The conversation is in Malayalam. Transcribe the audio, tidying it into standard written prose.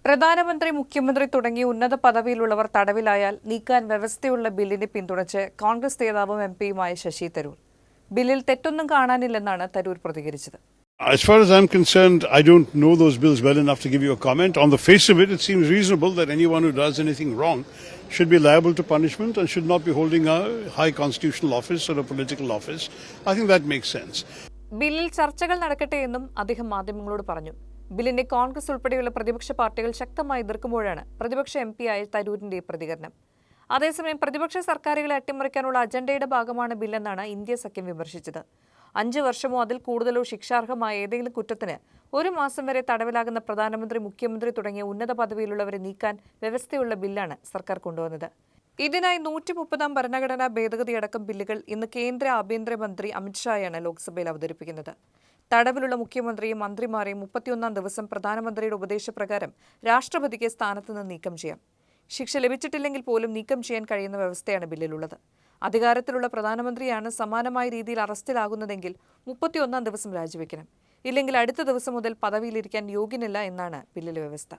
പ്രധാനമന്ത്രി, മുഖ്യമന്ത്രി തുടങ്ങിയ ഉന്നത പദവിയിലുള്ളവർ തടവിലായാൽ നീക്കാൻ വ്യവസ്ഥയുള്ള ബില്ലിനെ പിന്തുണച്ച് കോൺഗ്രസ് നേതാവും എംപിയുമായ ശശി തരൂർ. ബില്ലിൽ തെറ്റൊന്നും കാണാനില്ലെന്നാണ് തരൂർ പ്രതികരിച്ചത്. As far as I'm concerned, I don't know those bills well enough to give you a comment. On the face of it, it seems reasonable that anyone who does anything wrong should be liable to punishment and should not be holding a high constitutional office or a political office. I think that makes sense. ബില്ലിൽ ചർച്ചകൾ നടക്കട്ടെ എന്നും അദ്ദേഹം മാധ്യമങ്ങളോട് പറഞ്ഞു. ബില്ലിനെ കോൺഗ്രസ് ഉൾപ്പെടെയുള്ള പ്രതിപക്ഷ പാർട്ടികൾ ശക്തമായി എതിർക്കുമ്പോഴാണ് പ്രതിപക്ഷ എംപിയായ തരൂരിന്റെ പ്രതികരണം. അതേസമയം പ്രതിപക്ഷ സർക്കാരുകളെ അട്ടിമറിക്കാനുള്ള അജണ്ടയുടെ ഭാഗമാണ് ബില്ലെന്നാണ് ഇന്ത്യ സഖ്യം വിമർശിച്ചത്. 5 വർഷമോ അതിൽ കൂടുതലോ ശിക്ഷാർഹമായ ഏതെങ്കിലും കുറ്റത്തിന് 1 മാസം വരെ തടവിലാകുന്ന പ്രധാനമന്ത്രി, മുഖ്യമന്ത്രി തുടങ്ങിയ ഉന്നത പദവിയിലുള്ളവരെ നീക്കാൻ വ്യവസ്ഥയുള്ള ബില്ലാണ് സർക്കാർ കൊണ്ടുവന്നത്. ഇതിനായി 130-ാം ഭരണഘടനാ ഭേദഗതിയടക്കം ബില്ലുകൾ ഇന്ന് കേന്ദ്ര ആഭ്യന്തരമന്ത്രി അമിത്ഷായാണ് ലോക്സഭയിൽ അവതരിപ്പിക്കുന്നത്. തടവിലുള്ള മുഖ്യമന്ത്രിയും മന്ത്രിമാരെയും 31-ാം ദിവസം പ്രധാനമന്ത്രിയുടെ ഉപദേശപ്രകാരം രാഷ്ട്രപതിക്ക് സ്ഥാനത്ത് നിന്ന് നീക്കം ചെയ്യാം. ശിക്ഷ ലഭിച്ചിട്ടില്ലെങ്കിൽ പോലും നീക്കം ചെയ്യാൻ കഴിയുന്ന വ്യവസ്ഥയാണ് ബില്ലിലുള്ളത്. അധികാരത്തിലുള്ള പ്രധാനമന്ത്രിയാണ് സമാനമായ രീതിയിൽ അറസ്റ്റിലാകുന്നതെങ്കിൽ 31-ാം ദിവസം രാജിവെക്കണം. ഇല്ലെങ്കിൽ അടുത്ത ദിവസം മുതൽ പദവിയിലിരിക്കാൻ യോഗ്യനല്ല എന്നാണ് ബില്ലിലെ വ്യവസ്ഥ.